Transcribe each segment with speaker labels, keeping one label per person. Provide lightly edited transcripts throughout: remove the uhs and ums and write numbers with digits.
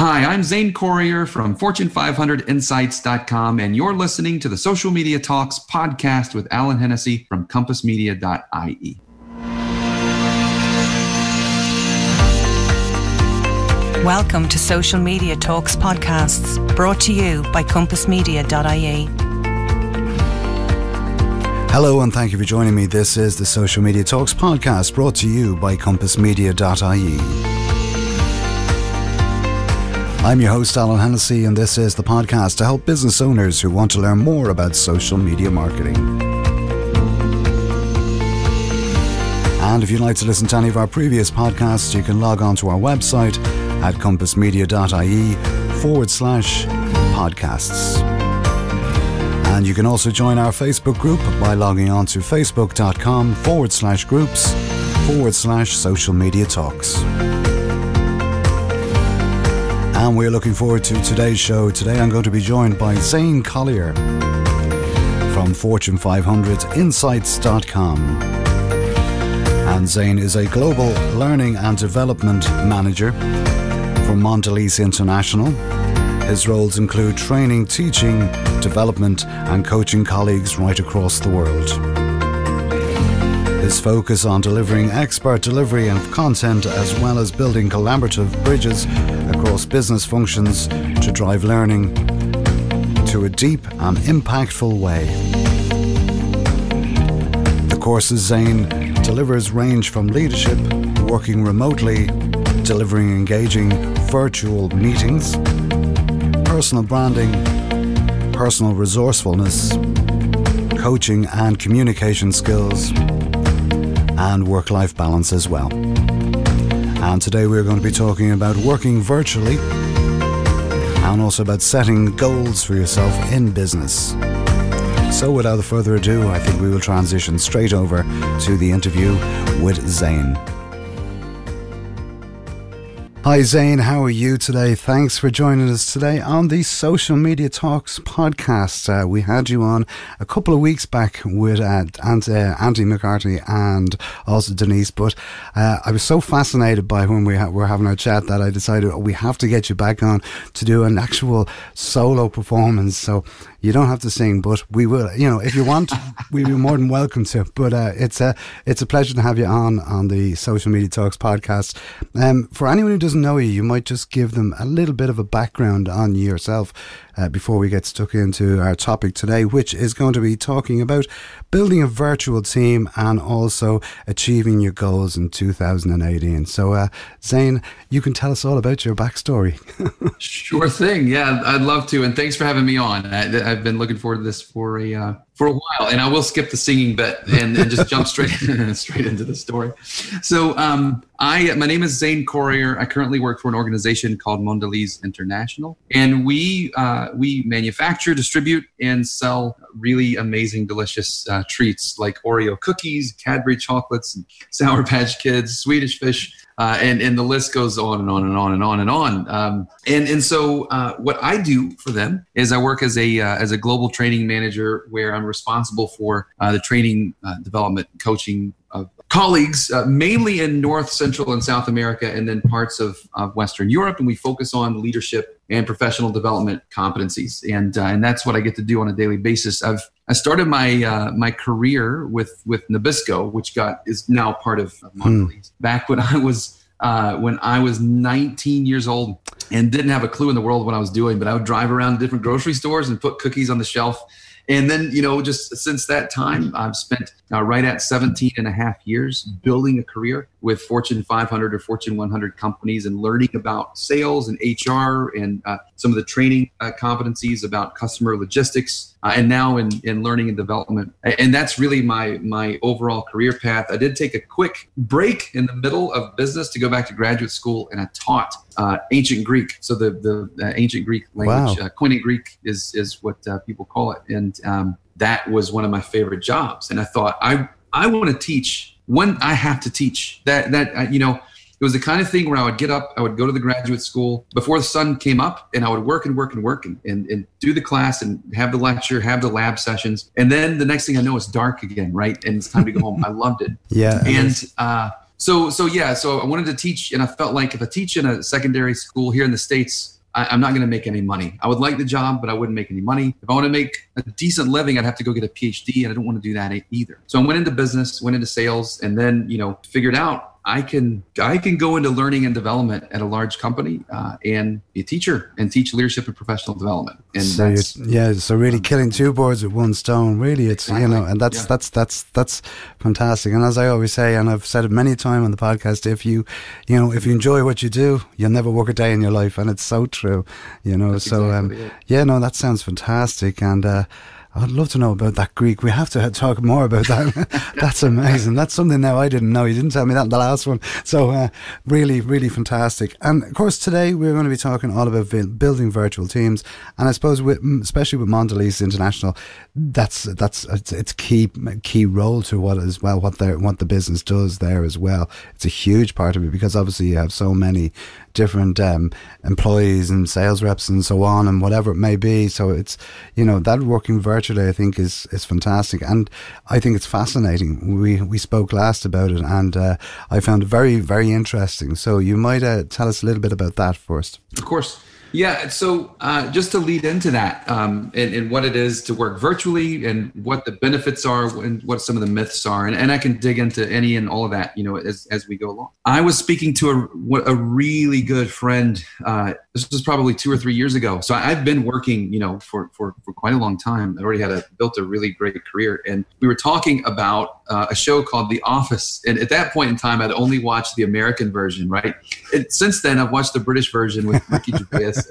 Speaker 1: Hi, I'm Zane Corriher from Fortune500Insights.com, and you're listening to the Social Media Talks podcast with Alan Hennessy from CompassMedia.ie.
Speaker 2: Welcome to Social Media Talks podcasts, brought to you by CompassMedia.ie.
Speaker 3: Hello and thank you for joining me. This is the Social Media Talks podcast, brought to you by CompassMedia.ie. I'm your host, Alan Hennessy, and this is the podcast to help business owners who want to learn more about social media marketing. And if you'd like to listen to any of our previous podcasts, you can log on to our website at CompassMedia.ie/podcasts. And you can also join our Facebook group by logging on to facebook.com/groups/social media talks. And we're looking forward to today's show. Today I'm going to be joined by Zane Collier from Fortune500Insights.com. And Zane is a global learning and development manager for Mondelez International. His roles include training, teaching, development and coaching colleagues right across the world. His focus on delivering expert delivery and content, as well as building collaborative bridges across business functions to drive learning to a deep and impactful way. The courses Zane delivers range from leadership, working remotely, delivering engaging virtual meetings, personal branding, personal resourcefulness, coaching and communication skills, and work-life balance as well. And today we're going to be talking about working virtually and also about setting goals for yourself in business. So without further ado, I think we will transition straight over to the interview with Zane. Hi Zane, how are you today? Thanks for joining us today on the Social Media Talks podcast. We had you on a couple of weeks back with Andy McCarthy and also Denise, but I was so fascinated by when we were having our chat that I decided we have to get you back on to do an actual solo performance. So you don't have to sing, but we will. You know, if you want, we'd be more than welcome to. But it's a pleasure to have you on the Social Media Talks podcast. For anyone who doesn't know you, you might just give them a little bit of a background on yourself before we get stuck into our topic today, which is going to be talking about building a virtual team and also achieving your goals in 2018. So, Zane, you can tell us all about your backstory.
Speaker 1: Sure thing. Yeah, I'd love to. And thanks for having me on. I've been looking forward to this for a while, and I will skip the singing bit and just jump straight into the story. So, my name is Zane Corriher. I currently work for an organization called Mondelez International, and we manufacture, distribute, and sell really amazing, delicious treats like Oreo cookies, Cadbury chocolates, and Sour Patch Kids, Swedish Fish, and the list goes on and on and on and on and on. So what I do for them is I work as a global training manager, where I'm responsible for the training, development, coaching of colleagues, mainly in North, Central, and South America, and then parts of Western Europe. And we focus on leadership and professional development competencies, and that's what I get to do on a daily basis. I started my career with Nabisco, which is now part of Mondelez. Back when I was 19 years old and didn't have a clue in the world what I was doing, but I would drive around different grocery stores and put cookies on the shelf. And then, just since that time, I've spent right at 17 and a half years building a career with Fortune 500 or Fortune 100 companies and learning about sales and HR and some of the training competencies about customer logistics, and now in learning and development. And that's really my overall career path. I did take a quick break in the middle of business to go back to graduate school, and I taught ancient Greek. So the ancient Greek language, wow. Koine Greek is what people call it. And that was one of my favorite jobs. And I thought, I want to teach. I have to teach that it was the kind of thing where I would get up, I would go to the graduate school before the sun came up, and I would work and do the class and have the lecture, have the lab sessions. And then the next thing I know, it's dark again, right? And it's time to go home. I loved it.
Speaker 3: Yeah.
Speaker 1: And So I wanted to teach, and I felt like if I teach in a secondary school here in the States, I'm not going to make any money. I would like the job, but I wouldn't make any money. If I want to make a decent living, I'd have to go get a PhD, and I don't want to do that either. So I went into business, went into sales, and then, figured out I can go into learning and development at a large company and be a teacher and teach leadership and professional development. And
Speaker 3: so really killing two birds with one stone. Really, it's
Speaker 1: exactly.
Speaker 3: And that's fantastic. And as I always say, and I've said it many times on the podcast, if you enjoy what you do, you'll never work a day in your life, and it's so true.
Speaker 1: That's exactly it.
Speaker 3: That sounds fantastic, and I'd love to know about that Greek. We have to talk more about that. That's amazing. That's something now I didn't know. You didn't tell me that in the last one. So really, really fantastic. And of course, today we're going to be talking all about building virtual teams. And I suppose, especially with Mondelez International, that's it's key role to what the business does there as well. It's a huge part of it, because obviously you have so many different employees and sales reps and so on, and whatever it may be. So it's that working virtually, I think, is fantastic, and I think it's fascinating. We spoke last about it, and I found it very, very interesting. So you might tell us a little bit about that first.
Speaker 1: Of course. Yeah. So just to lead into that, and what it is to work virtually, and what the benefits are, and what some of the myths are, and I can dig into any and all of that, as we go along. I was speaking to a really good friend. This was probably 2 or 3 years ago. So I've been working, for quite a long time. I already built a really great career, and we were talking about a show called The Office. And at that point in time, I'd only watched the American version, right? Since then, I've watched the British version with Ricky Gervais.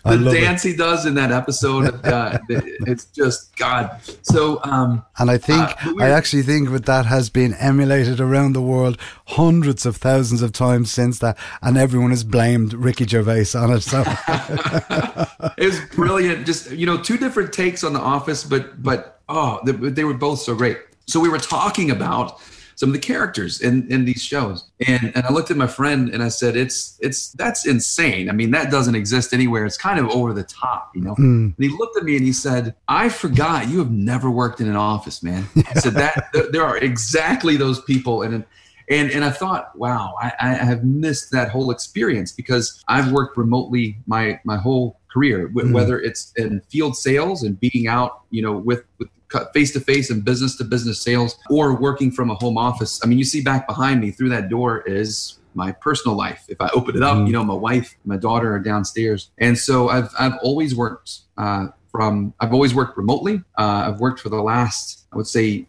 Speaker 1: The dance he does in that episode, it's just God. So,
Speaker 3: and I think I actually think that has been emulated around the world hundreds of thousands of times since that, and everyone has blamed Ricky Gervais on it. So
Speaker 1: it was brilliant. Just two different takes on The Office, but they were both so great. So we were talking about some of the characters in these shows. And I looked at my friend and I said, that's insane. I mean, that doesn't exist anywhere. It's kind of over the top, And he looked at me and he said, I forgot you have never worked in an office, man. Yeah. He said that there are exactly those people. And I thought, wow, I have missed that whole experience, because I've worked remotely my whole career, whether it's in field sales and being out, with face-to-face and business-to-business sales, or working from a home office. I mean, you see back behind me, through that door is my personal life. If I open it up, my wife, my daughter are downstairs. And so I've always worked remotely. I've worked for the last, I would say,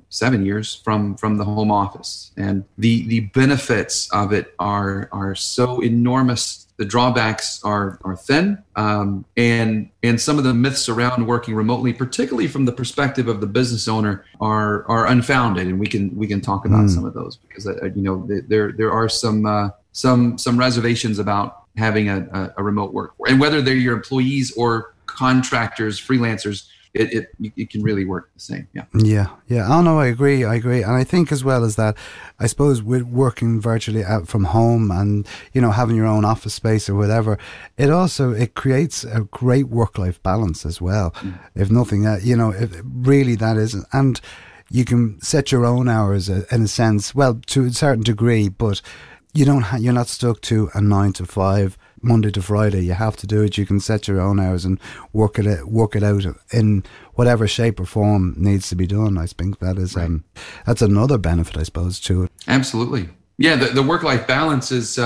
Speaker 1: 7 years from the home office. And the benefits of it are so enormous. The drawbacks are thin, and some of the myths around working remotely, particularly from the perspective of the business owner, are unfounded, and we can talk about some of those, because there are some reservations about having a remote work, and whether they're your employees or contractors, freelancers. It can really work the same.
Speaker 3: Yeah. Oh no, I agree. And I think as well as that, I suppose with working virtually out from home and, having your own office space or whatever, it creates a great work-life balance as well. If nothing, if really that isn't. And you can set your own hours in a sense, well, to a certain degree, but you're not stuck to a 9 to 5 Monday to Friday. You have to do it. You can set your own hours and work it out in whatever shape or form needs to be done. I think that is that's another benefit, I suppose, to it.
Speaker 1: Absolutely. Yeah, the work-life balance is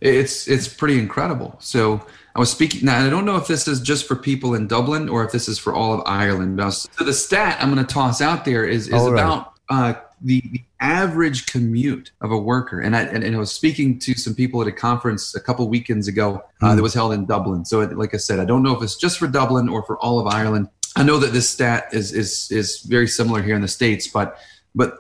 Speaker 1: it's pretty incredible. So I was speaking now, and I don't know if this is just for people in Dublin or if this is for all of Ireland. So the stat I'm going to toss out there is about the average commute of a worker. And I was speaking to some people at a conference a couple weekends ago that was held in Dublin. So like I said, I don't know if it's just for Dublin or for all of Ireland. I know that this stat is very similar here in the States, but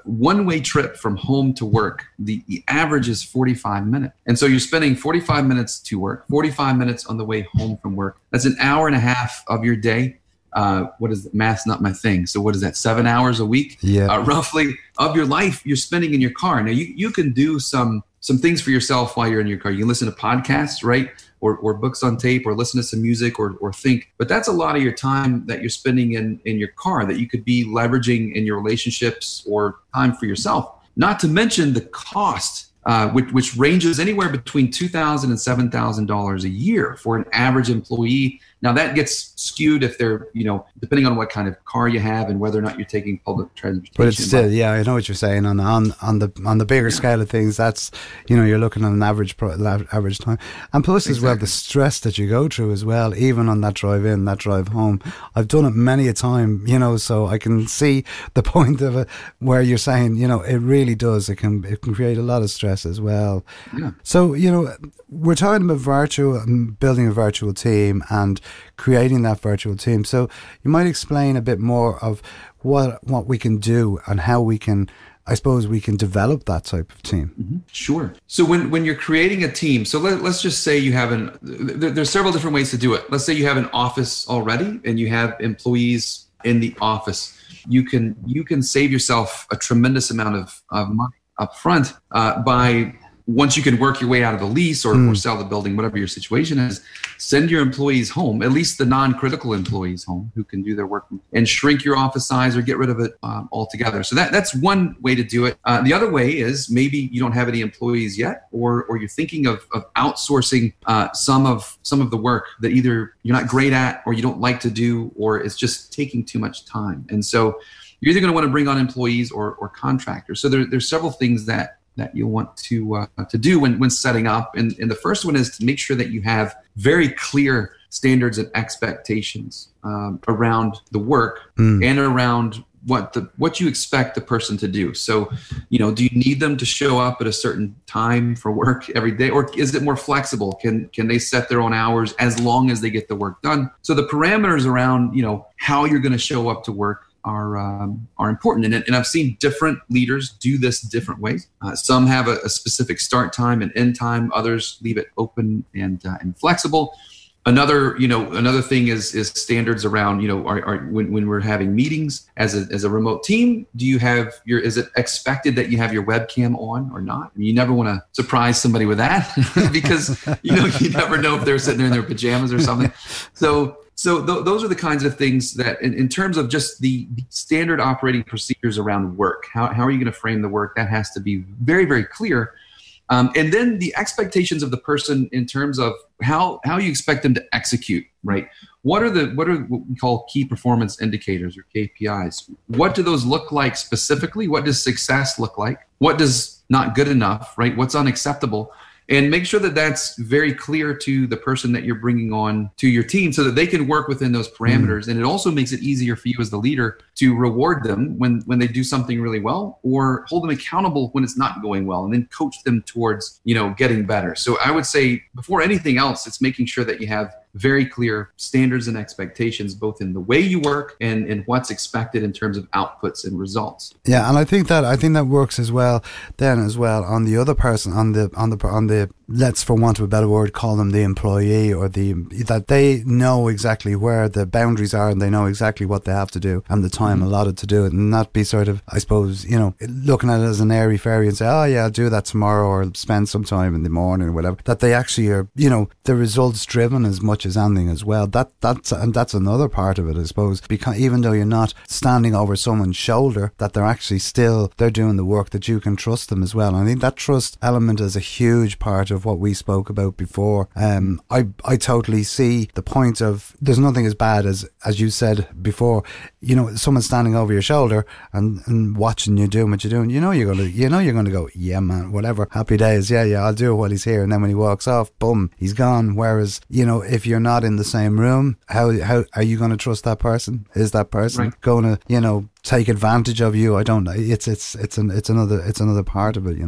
Speaker 1: one-way trip from home to work, the average is 45 minutes. And so you're spending 45 minutes to work, 45 minutes on the way home from work. That's an hour and a half of your day. What is math's not my thing. So what is that? 7 hours a week, roughly, of your life you're spending in your car. Now you can do some things for yourself while you're in your car. You can listen to podcasts, right? Or books on tape, or listen to some music, or think. But that's a lot of your time that you're spending in your car that you could be leveraging in your relationships or time for yourself. not to mention the cost, which ranges anywhere between $2,000 and $7,000 a year for an average employee. Now that gets skewed if they're, depending on what kind of car you have and whether or not you're taking public transportation.
Speaker 3: But it's still, I know what you're saying. On the bigger scale of things, that's, you're looking at an average time. And plus as well, the stress that you go through as well, even on that drive in, that drive home. I've done it many a time, so I can see the point of it where you're saying, it really does. It can create a lot of stress as well.
Speaker 1: Yeah.
Speaker 3: So, we're talking about building a virtual team and creating that virtual team. So you might explain a bit more of what we can do and how we can, I suppose, we can develop that type of team.
Speaker 1: Mm-hmm. Sure. So when you're creating a team, so let's just say you have there's several different ways to do it. Let's say you have an office already and you have employees in the office. You can save yourself a tremendous amount of money up front by, once you can work your way out of the lease or sell the building, whatever your situation is, send your employees home, at least the non-critical employees home who can do their work, and shrink your office size or get rid of it altogether. So that's one way to do it. The other way is maybe you don't have any employees yet, or you're thinking of outsourcing some of the work that either you're not great at or you don't like to do, or it's just taking too much time. And so you're either going to want to bring on employees or contractors. So there's several things that you'll want to do when setting up. And the first one is to make sure that you have very clear standards and expectations around the work and around what you expect the person to do. So, do you need them to show up at a certain time for work every day, or is it more flexible? Can they set their own hours as long as they get the work done? So the parameters around, how you're going to show up to work are important. And I've seen different leaders do this different ways. Some have a specific start time and end time. Others leave it open and flexible. Another thing is standards around, when we're having meetings as a remote team, is it expected that you have your webcam on or not? You never want to surprise somebody with that because, you never know if they're sitting there in their pajamas or something. So those are the kinds of things that, in terms of just the standard operating procedures around work, how are you going to frame the work? That has to be very, very clear. And then the expectations of the person in terms of how you expect them to execute, right? What are what we call key performance indicators or KPIs? What do those look like specifically? What does success look like? What does not good enough, right? What's unacceptable? And make sure that that's very clear to the person that you're bringing on to your team so that they can work within those parameters. And it also makes it easier for you as the leader to reward them when they do something really well, or hold them accountable when it's not going well, and then coach them towards, getting better. So I would say before anything else, it's making sure that you have very clear standards and expectations, both in the way you work and in what's expected in terms of outputs and results.
Speaker 3: Yeah, and I think that works as well on the other person, on the let's, for want of a better word, call them the employee, or that they know exactly where the boundaries are and they know exactly what they have to do and the time allotted to do it, and not be sort of, I suppose, looking at it as an airy fairy and say, oh yeah, I'll do that tomorrow, or spend some time in the morning or whatever. That they actually are, the results driven as much as anything as well. That's another part of it, I suppose, because even though you're not standing over someone's shoulder, that they're doing the work, that you can trust them as well. And I think that trust element is a huge part of what we spoke about before. I totally see the point of, there's nothing as bad as you said before, someone standing over your shoulder and watching you doing what you're doing. You're gonna go, yeah man, whatever, happy days, yeah, I'll do it while he's here. And then when he walks off, boom, he's gone. Whereas, if you're not in the same room, how are you going to trust that person? Is that person going to, take advantage of you? I don't know. It's another part of it,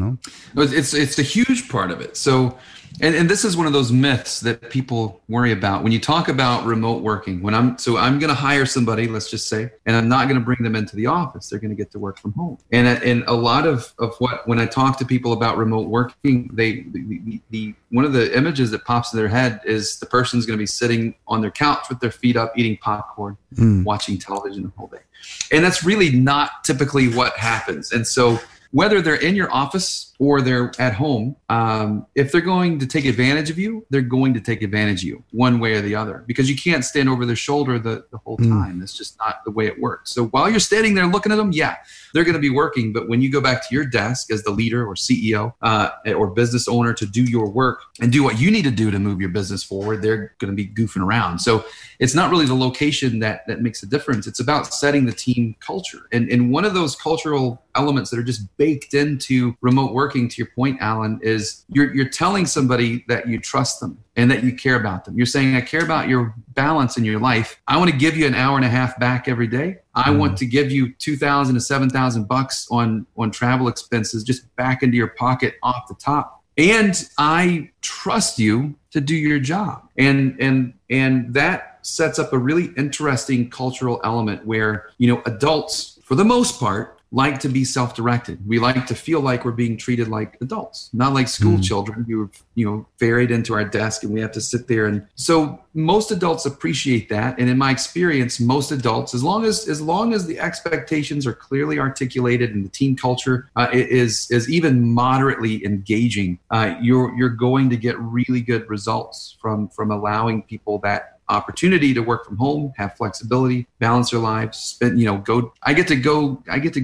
Speaker 1: It's a huge part of it. So, and this is one of those myths that people worry about when you talk about remote working. I'm going to hire somebody, let's just say, and I'm not going to bring them into the office. They're going to get to work from home. And a lot of when I talk to people about remote working, the one of the images that pops in their head is the person's going to be sitting on their couch with their feet up, eating popcorn, watching television the whole day. And that's really not typically what happens. And so whether they're in your office or they're at home, if they're going to take advantage of you, they're going to take advantage of you one way or the other, because you can't stand over their shoulder the whole time. That's just not the way it works. So while you're standing there looking at them, yeah, they're going to be working. But when you go back to your desk as the leader or CEO or business owner to do your work and do what you need to do to move your business forward, they're going to be goofing around. So it's not really the location that makes a difference. It's about setting the team culture. And one of those cultural elements that are just baked into remote working, to your point, Alan, is you're telling somebody that you trust them and that you care about them. You're saying, I care about your balance in your life. I want to give you an hour and a half back every day. I want to give you $2,000 to $7,000 on travel expenses just back into your pocket off the top. And I trust you to do your job. And that sets up a really interesting cultural element where, adults, for the most part, like to be self-directed. We like to feel like we're being treated like adults, not like school children who are, ferried into our desk and we have to sit there. And so most adults appreciate that. And in my experience, most adults, as long as the expectations are clearly articulated and the team culture is even moderately engaging, you're going to get really good results from allowing people that opportunity to work from home, have flexibility, balance their lives, I get to go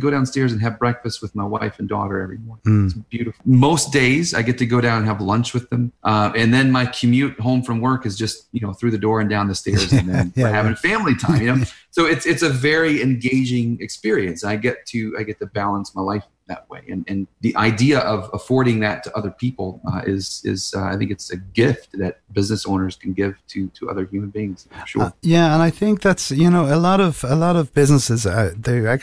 Speaker 1: downstairs and have breakfast with my wife and daughter every morning. It's beautiful. Most days I get to go down and have lunch with them. And then my commute home from work is just, through the door and down the stairs, and then we're having family time, So it's a very engaging experience. I get to balance my life that way. And the idea of affording that to other people is I think it's a gift that business owners can give to other human beings. Sure.
Speaker 3: Yeah, and I think that's a lot of businesses they're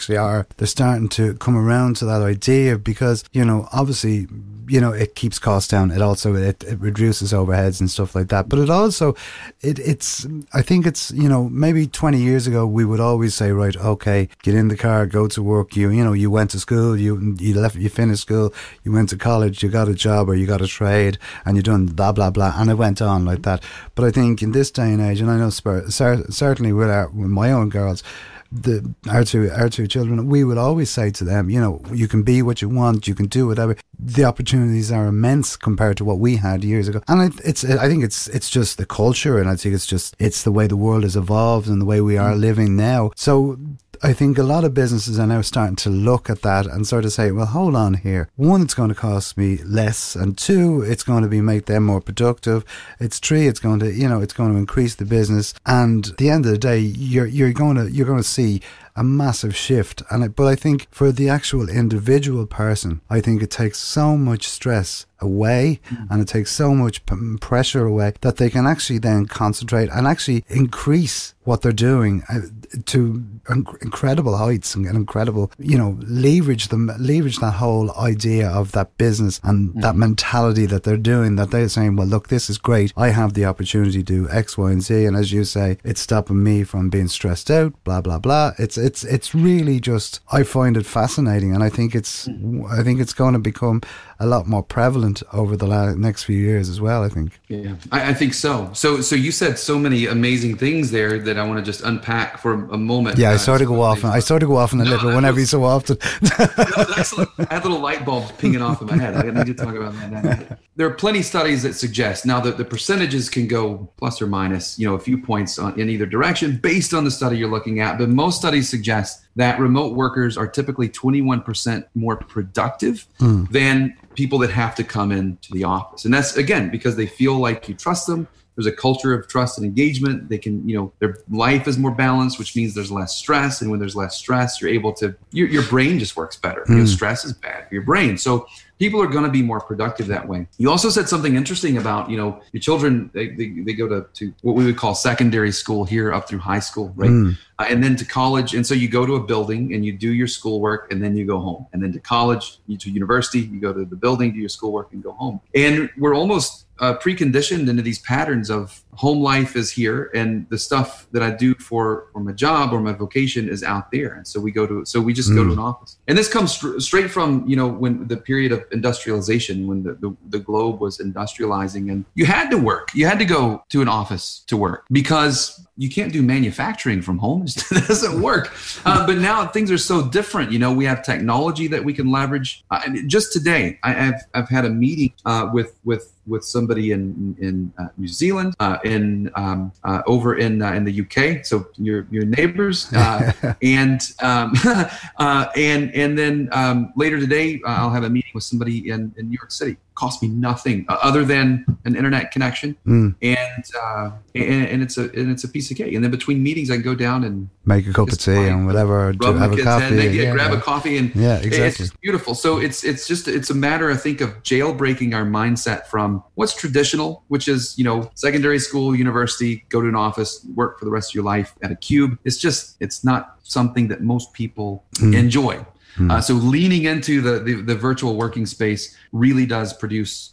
Speaker 3: starting to come around to that idea, because obviously it keeps costs down. It also it reduces overheads and stuff like that. But it also it's I think it's maybe 20 years ago we would always say, right, okay, get in the car, go to work. You went to school, you finished school, you went to college, you got a job or you got a trade, and you done blah blah blah, and it went on like that. But I think in this day and age, and I know certainly with my own girls, our two children, we would always say to them, you can be what you want, you can do whatever. The opportunities are immense compared to what we had years ago. And I think it's just the culture, and I think it's the way the world has evolved and the way we are living now. So I think a lot of businesses are now starting to look at that and sort of say, well, hold on here. One, it's going to cost me less, and two, it's going to make them more productive. It's three, it's going to increase the business. And at the end of the day, you're going to see a massive shift. But I think for the actual individual person, I think it takes so much stress away and it takes so much pressure away that they can actually then concentrate and actually increase what they're doing to incredible heights and incredible, leverage that whole idea of that business and that mentality that they're doing, that they're saying, well, look, this is great. I have the opportunity to do X, Y, and Z. And as you say, it's stopping me from being stressed out, blah, blah, blah. It's really just, I find it fascinating. And I think it's going to become a lot more prevalent over the next few years as well, I think.
Speaker 1: Yeah, I think so. So you said so many amazing things there that I want to just unpack for a moment.
Speaker 3: Yeah, I sort of go off on a little every so often.
Speaker 1: Excellent. I had little light bulbs pinging off in my head. I need to talk about that. There are plenty of studies that suggest, now that the percentages can go plus or minus, a few points in either direction based on the study you're looking at, but most studies suggest that remote workers are typically 21% more productive than people that have to come into the office. And that's, again, because they feel like you trust them. There's a culture of trust and engagement. They can, their life is more balanced, which means there's less stress. And when there's less stress, you're able to, your brain just works better. Stress is bad for your brain. So people are going to be more productive that way. You also said something interesting about, your children, they go to what we would call secondary school here up through high school, right? And then to college. And so you go to a building and you do your schoolwork and then you go home. And then to college, to university, you go to the building, do your schoolwork and go home. And we're almost preconditioned into these patterns of home life is here and the stuff that I do for my job or my vocation is out there. And so we just go to an office. And this comes straight from, when the period of industrialization, when the globe was industrializing and you had to work. You had to go to an office to work because you can't do manufacturing from home. It just doesn't work. But now things are so different. We have technology that we can leverage. Just today, I've had a meeting with somebody in New Zealand, over in the UK. So your neighbors, and then later today I'll have a meeting with somebody in New York City. Cost me nothing other than an internet connection, and it's a piece of cake. And then between meetings, I can go down and
Speaker 3: make a cup of tea and whatever, have a coffee,
Speaker 1: grab a coffee, and
Speaker 3: exactly.
Speaker 1: It's beautiful. So it's a matter, I think, of jailbreaking our mindset from what's traditional, which is secondary school, university, go to an office, work for the rest of your life at a cube. It's not something that most people enjoy. So leaning into the virtual working space really does produce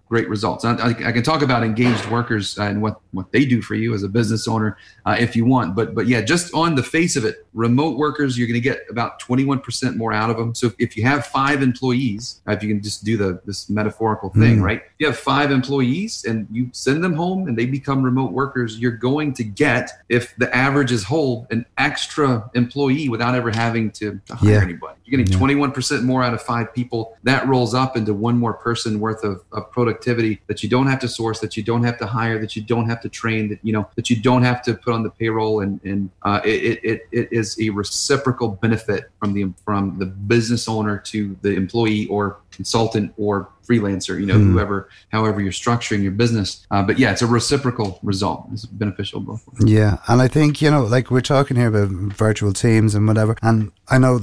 Speaker 1: great results. I can talk about engaged workers and what they do for you as a business owner if you want. But yeah, just on the face of it, remote workers, you're going to get about 21% more out of them. So if you have 5 employees, if you can just do this metaphorical thing, right? You have 5 employees and you send them home and they become remote workers, you're going to get, if the averages hold, an extra employee without ever having to hire anybody. You're getting 21% more out of 5 people. That rolls up into 1 more person worth of productivity that you don't have to source, that you don't have to hire, that you don't have to train, that you don't have to put on the payroll, and it is a reciprocal benefit from the business owner to the employee or consultant or freelancer, however you're structuring your business. But yeah, it's a reciprocal result. It's beneficial both ways.
Speaker 3: Yeah. And I think, like we're talking here about virtual teams and whatever. And I know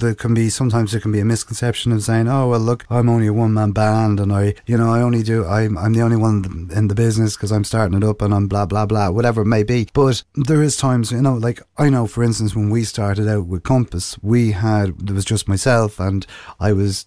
Speaker 3: sometimes there can be a misconception of saying, oh, well, look, I'm only a one-man band and I'm the only one in the business because I'm starting it up and I'm blah, blah, blah, whatever it may be. But there is times, like I know, for instance, when we started out with Compass, there was just myself and I was,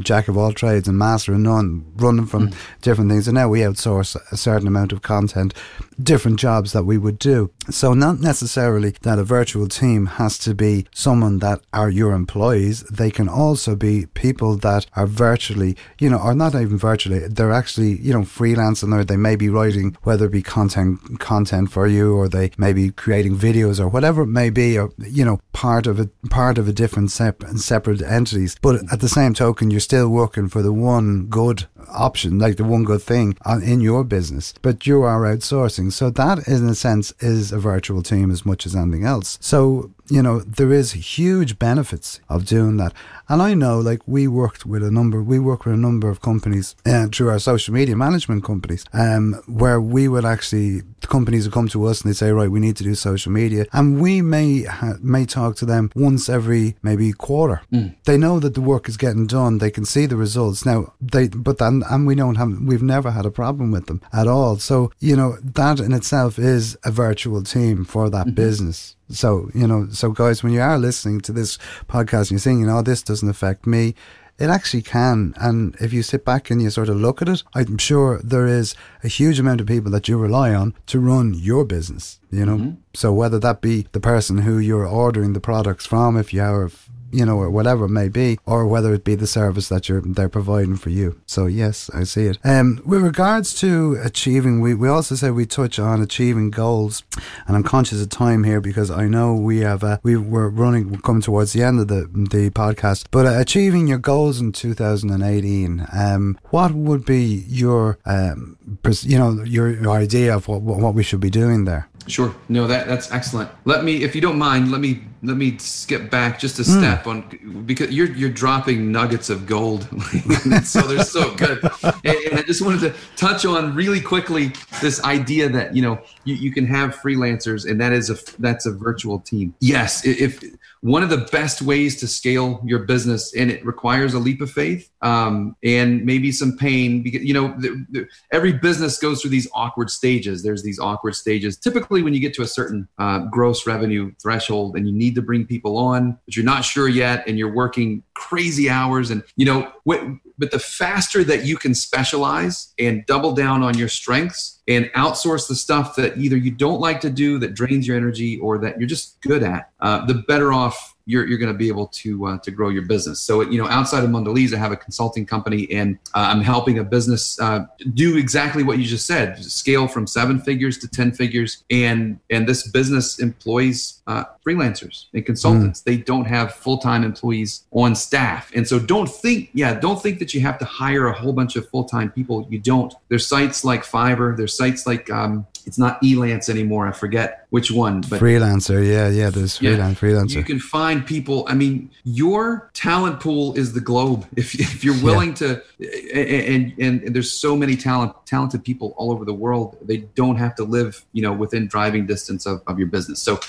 Speaker 3: jack of all trades and master of none, running from different things. And now we outsource a certain amount of content, different jobs that we would do. So not necessarily that a virtual team has to be someone that are your employees. They can also be people that are virtually, or not even virtually, they're actually, freelancing, or they may be writing, whether it be content for you, or they may be creating videos or whatever it may be, or, part of a different separate entities. But at the same token, you're still working for the one good option, like the one good thing in your business, but you are outsourcing. So that, in a sense, is a virtual team as much as anything else. So, there is huge benefits of doing that. And I know, like, we work with a number of companies through our social media management companies, where we would actually, the companies would come to us and they say, right, we need to do social media. And we may talk to them once every maybe quarter. They know that the work is getting done. They can see the results. Now, we've never had a problem with them at all. So, that in itself is a virtual team for that business. So, so guys, when you are listening to this podcast and you're saying, this doesn't affect me, it actually can. And if you sit back and you sort of look at it, I'm sure there is a huge amount of people that you rely on to run your business, So whether that be the person who you're ordering the products from, if you have, or whatever it may be, or whether it be the service that they're providing for you. So yes, I see it. With regards to achieving, we also said we touch on achieving goals, and I'm conscious of time here because I know we're coming towards the end of the podcast. But achieving your goals in 2018, what would be your idea of what we should be doing there?
Speaker 1: Sure. No, that's excellent. If you don't mind, let me skip back just a step on, because you're dropping nuggets of gold. So they're so good. And I just wanted to touch on really quickly this idea that, you can have freelancers, and that's a virtual team. Yes. If one of the best ways to scale your business, and it requires a leap of faith, and maybe some pain, because, every business goes through these awkward stages. There's these awkward stages. Typically when you get to a certain gross revenue threshold and you need to bring people on, but you're not sure yet, and you're working crazy hours, and, but the faster that you can specialize and double down on your strengths and outsource the stuff that either you don't like to do, that drains your energy, or that you're just good at, the better off you're going to be able to grow your business. So, outside of Mondelez, I have a consulting company, and I'm helping a business do exactly what you just said, scale from 7 figures to 10 figures. And this business employs freelancers and consultants. They don't have full-time employees on staff. And so don't think that you have to hire a whole bunch of full-time people. You don't. There's sites like Fiverr. There's sites like, it's not Elance anymore. I forget which one. But
Speaker 3: Freelancer. Yeah. There's Freelancer.
Speaker 1: You can find people. I mean, your talent pool is the globe. If you're willing to, and there's so many talented people all over the world. They don't have to live, within driving distance of your business. So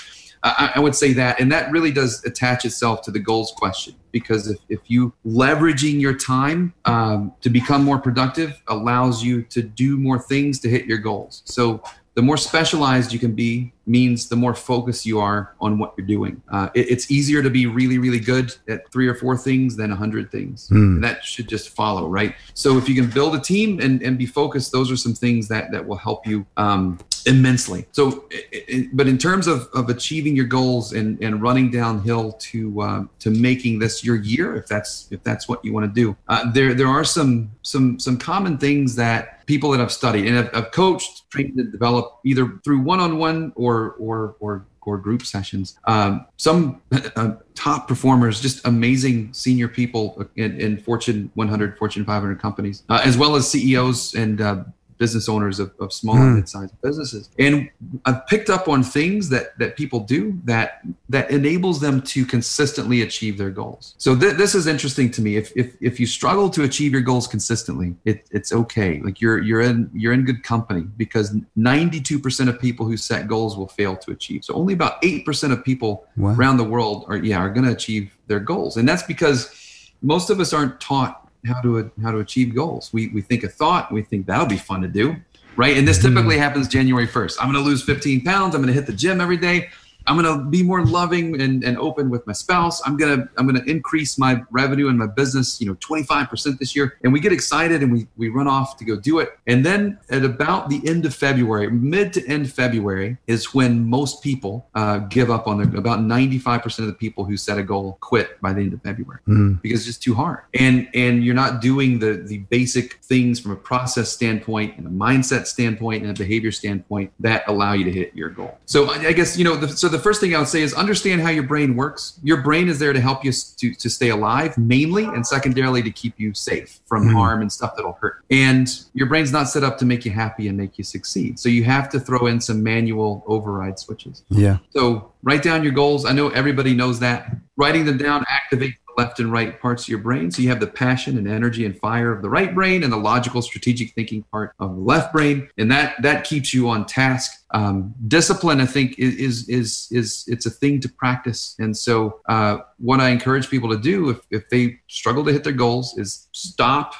Speaker 1: I would say that, and that really does attach itself to the goals question, because if you leveraging your time to become more productive allows you to do more things to hit your goals. So the more specialized you can be means the more focused you are on what you're doing. It's easier to be really, really good at 3 or 4 things than 100 things. And that should just follow, right? So if you can build a team and be focused, those are some things that will help you immensely. So, but in terms of achieving your goals and running downhill to making this your year, if that's what you want to do, there are some common things that people that I've studied and I've coached, trained, and developed either through one-on-one or group sessions. Some top performers, just amazing senior people in Fortune 100, Fortune 500 companies, as well as CEOs and business owners of small and mid-sized businesses. And I've picked up on things that people do that enables them to consistently achieve their goals. So this is interesting to me. If you struggle to achieve your goals consistently, it's okay. Like you're in good company, because 92% of people who set goals will fail to achieve. So only about 8% of people around the world are going to achieve their goals. And that's because most of us aren't taught how to achieve goals. We think a thought, we think that'll be fun to do, right? And this typically happens January 1st. I'm going to lose 15 pounds. I'm going to hit the gym every day. I'm going to be more loving and open with my spouse. I'm going to increase my revenue in my business, 25% this year. And we get excited and we run off to go do it. And then at about the end of February, mid to end February, is when most people give up on their, about 95% of the people who set a goal quit by the end of February because it's just too hard. And you're not doing the basic things from a process standpoint and a mindset standpoint and a behavior standpoint that allow you to hit your goal. So I guess, so the first thing I would say is understand how your brain works. Your brain is there to help you to stay alive, mainly, and secondarily to keep you safe from harm and stuff that'll hurt. And your brain's not set up to make you happy and make you succeed. So you have to throw in some manual override switches. Yeah. So write down your goals. I know everybody knows that. Writing them down activates the left and right parts of your brain. So you have the passion and energy and fire of the right brain and the logical strategic thinking part of the left brain. And that keeps you on task. Discipline, I think, is it's a thing to practice. And so what I encourage people to do if they struggle to hit their goals is stop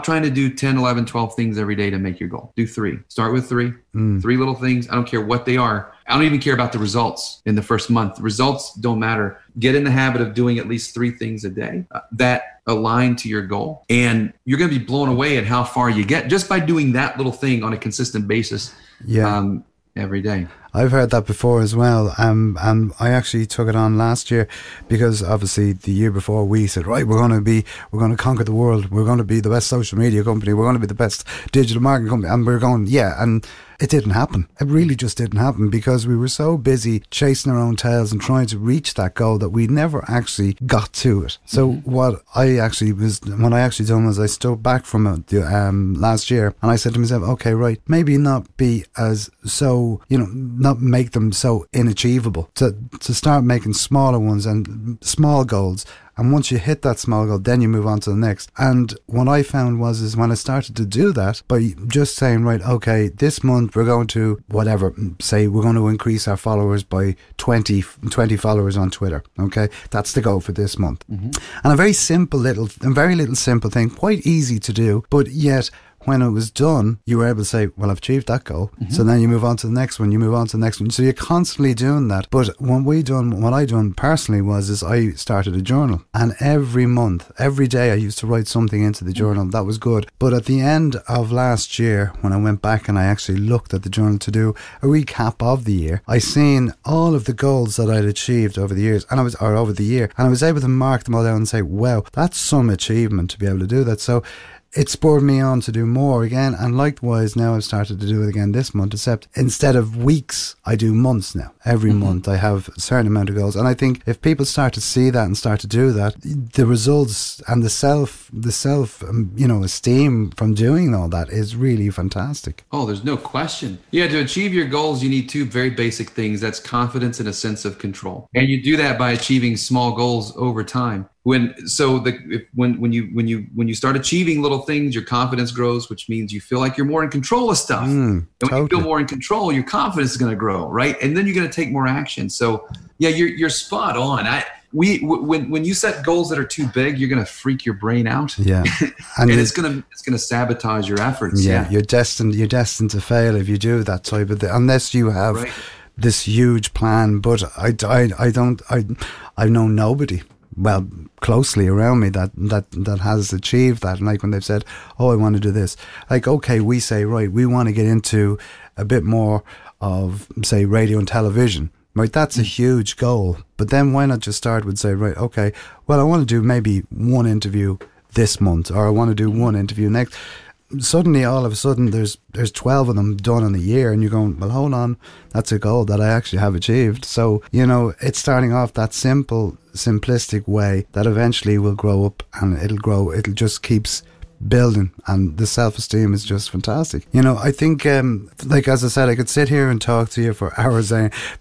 Speaker 1: trying to do 10, 11, 12 things every day to make your goal. Do 3. Start with 3. 3 little things. I don't care what they are. I don't even care about the results in the first month. The results don't matter. Get in the habit of doing at least 3 things a day that align to your goal. And you're going to be blown away at how far you get just by doing that little thing on a consistent basis. Yeah. Every day.
Speaker 3: I've heard that before as well. And I actually took it on last year because obviously the year before we said, right, we're going to conquer the world. We're going to be the best social media company. We're going to be the best digital marketing company. And we're going, and it didn't happen. It really just didn't happen because we were so busy chasing our own tails and trying to reach that goal that we never actually got to it. So what I actually done was I stood back from it last year and I said to myself, okay, right, maybe not be as so, not make them so inachievable, to start making smaller ones and small goals. And once you hit that small goal, then you move on to the next. And what I found is when I started to do that, by just saying, right, okay, this month we're going to whatever, say we're going to increase our followers by 20 followers on Twitter. Okay, that's the goal for this month. And a very little simple thing, quite easy to do, but yet when it was done, you were able to say, well, I've achieved that goal. So then you move on to the next one, you move on to the next one. So you're constantly doing that. But what I done personally is I started a journal. And every month, every day, I used to write something into the journal. That was good. But at the end of last year, when I went back and I actually looked at the journal to do a recap of the year, I seen all of the goals that I'd achieved over the years, and over the year, and I was able to mark them all down and say, wow, that's some achievement to be able to do that. So it spurred me on to do more again, and likewise now I've started to do it again this month, except instead of weeks, I do months now. Every month I have a certain amount of goals, and I think if people start to see that and start to do that, the results and the self esteem from doing all that is really fantastic.
Speaker 1: Oh, there's no question. Yeah, to achieve your goals, you need two very basic things. That's confidence and a sense of control, and you do that by achieving small goals over time. When you start achieving little things, your confidence grows, which means you feel like you're more in control of stuff. And when you feel more in control, your confidence is going to grow, right? And then you're going to take more action. So yeah, you're spot on. When you set goals that are too big, you're going to freak your brain out. Yeah, and it's going to sabotage your efforts.
Speaker 3: Yeah, you're destined to fail if you do that type of thing, unless you have this huge plan. But I've known nobody, well, closely around me that has achieved that. And like when they've said, oh, I want to do this, like, okay, we say, right, we want to get into a bit more of, say, radio and television, right? That's a huge goal. But then why not just start with, say, right, okay, well, I want to do maybe one interview this month, or I want to do one interview next. Suddenly, all of a sudden, there's 12 of them done in a year, and you're going, well, hold on, that's a goal that I actually have achieved. So, it's starting off that simplistic way that eventually will grow up, and it'll just keeps building, and the self-esteem is just fantastic. I think, like as I said, I could sit here and talk to you for hours,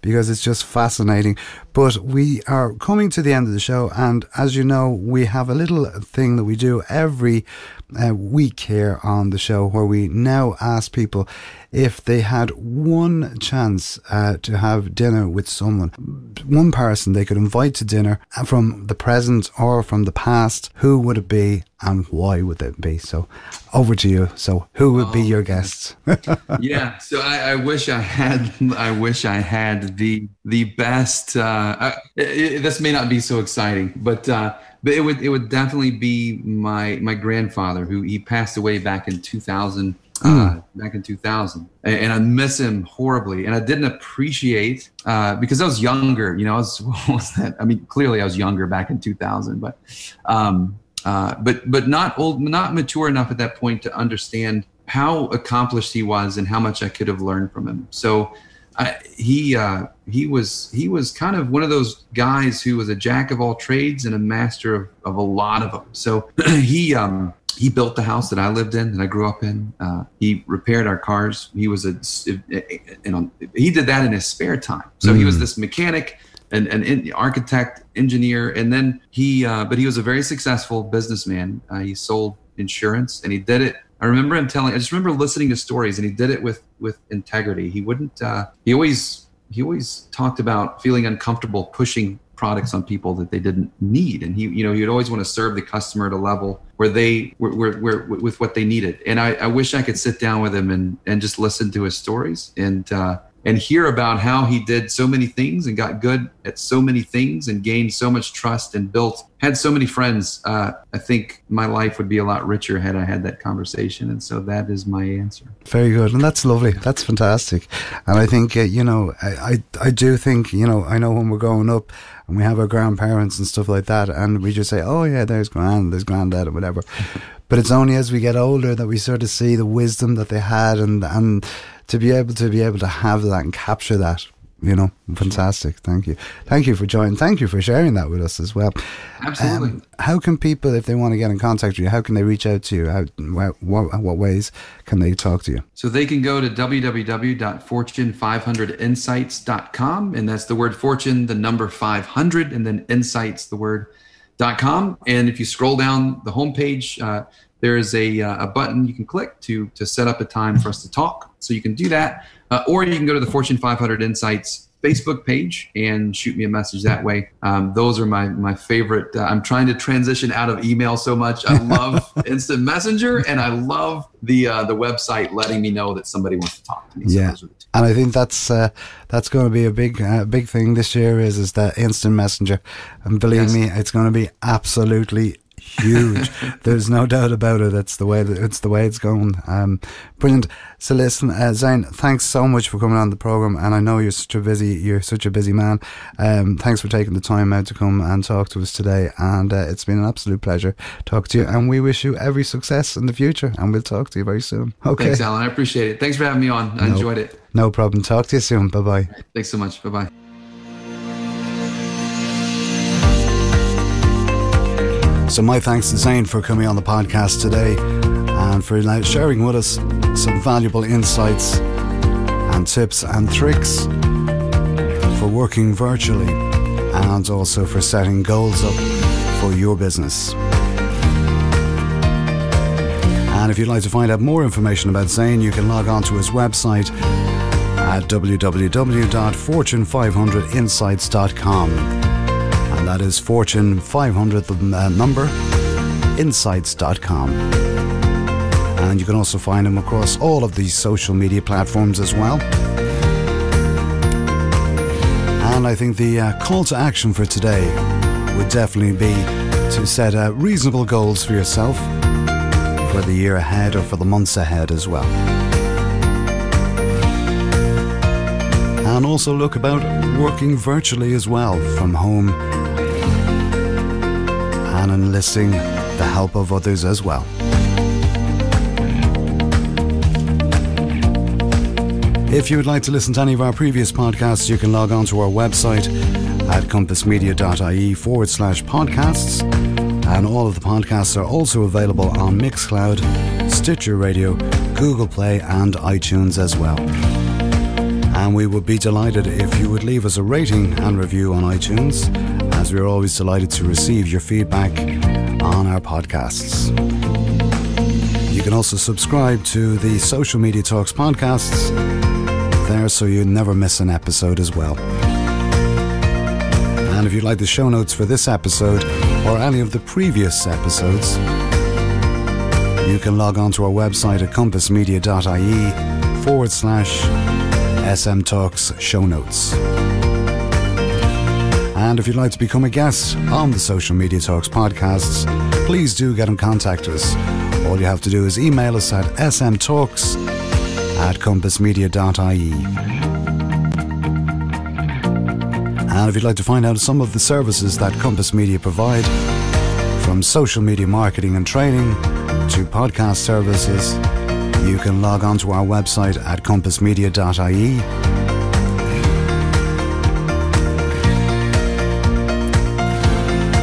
Speaker 3: because it's just fascinating. But we are coming to the end of the show, and as you know, we have a little thing that we do every week here on the show, where we now ask people if they had one chance to have dinner with someone, one person they could invite to dinner from the present or from the past, who would it be and why would it be? So over to you. So who would be your guests?
Speaker 1: Yeah, so I wish I had the best. This may not be so exciting, but it would definitely be my grandfather, who he passed away back in 2000. Back in 2000, and I miss him horribly, and I didn't appreciate because I was younger. Clearly I was younger back in 2000, but not mature enough at that point to understand how accomplished he was and how much I could have learned from him. So he was kind of one of those guys who was a jack of all trades and a master of a lot of them. So he built the house that I lived in, that I grew up in. He repaired our cars. He was he did that in his spare time. So he was this mechanic, an architect, engineer, and then but he was a very successful businessman. He sold insurance, and he did it. I just remember listening to stories, and he did it with integrity. He wouldn't. He always talked about feeling uncomfortable pushing products on people that they didn't need, and he'd always want to serve the customer at a level where they were with what they needed. And I wish I could sit down with him and just listen to his stories and hear about how he did so many things and got good at so many things and gained so much trust and had so many friends. I think my life would be a lot richer had I had that conversation. And so that is my answer. Very good. And that's lovely. That's fantastic. And I think, I do think, I know when we're growing up and we have our grandparents and stuff like that, and we just say, oh yeah, there's granddad or whatever. But it's only as we get older that we sort of see the wisdom that they had, and to be able to have that and capture that, fantastic. Thank you for joining. Thank you for sharing that with us as well. Absolutely. How can people, if they want to get in contact with you, how can they reach out to you? What ways can they talk to you? So they can go to www.fortune500insights.com, and that's the word fortune, the number 500, and then insights, the word .com. And if you scroll down the homepage, there is a button you can click to set up a time for us to talk. So you can do that. Or you can go to the Fortune 500 Insights Facebook page and shoot me a message that way. Those are my favorite. I'm trying to transition out of email so much. I love instant messenger, and I love the website letting me know that somebody wants to talk to me. So
Speaker 3: yeah, and I think that's going to be a big thing this year is that instant messenger, and believe me, it's going to be absolutely huge. There's no doubt about it. It's the way it's going. Brilliant. So listen, Zane, thanks so much for coming on the program, and I know you're such a busy man. Thanks for taking the time out to come and talk to us today, and it's been an absolute pleasure talking to you, and we wish you every success in the future, and we'll talk to you very soon. Okay.
Speaker 1: Thanks, Alan. I appreciate it. Thanks for having me on. I enjoyed it.
Speaker 3: No problem. Talk to you soon. Bye-bye.
Speaker 1: Thanks so much. Bye-bye.
Speaker 3: So my thanks to Zane for coming on the podcast today and for sharing with us some valuable insights and tips and tricks for working virtually and also for setting goals up for your business. And if you'd like to find out more information about Zane, you can log on to his website at www.fortune500insights.com. And that is Fortune 500 number insights.com. And you can also find him across all of these social media platforms as well. And I think the call to action for today would definitely be to set reasonable goals for yourself for the year ahead or for the months ahead as well. And also look about working virtually as well from home and enlisting the help of others as well. If you would like to listen to any of our previous podcasts, you can log on to our website at compassmedia.ie/podcasts. And all of the podcasts are also available on Mixcloud, Stitcher Radio, Google Play and iTunes as well. And we would be delighted if you would leave us a rating and review on iTunes, as we're always delighted to receive your feedback on our podcasts. You can also subscribe to the Social Media Talks podcasts there so you never miss an episode as well. And if you'd like the show notes for this episode or any of the previous episodes, you can log on to our website at compassmedia.ie/SM Talks show notes. And if you'd like to become a guest on the Social Media Talks podcasts, please do get in contact with us. All you have to do is email us at smtalks@compassmedia.ie. And if you'd like to find out some of the services that Compass Media provide, from social media marketing and training to podcast services, you can log on to our website at compassmedia.ie.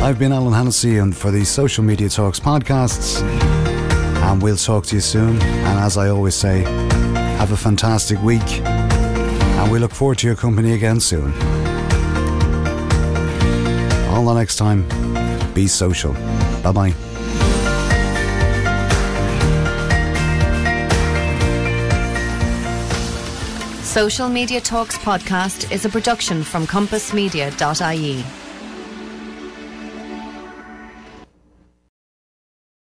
Speaker 3: I've been Alan Hennessy and for the Social Media Talks podcasts, and we'll talk to you soon. And as I always say, have a fantastic week, and we look forward to your company again soon. Until next time, be social. Bye-bye.
Speaker 2: Social Media Talks podcast is a production from compassmedia.ie.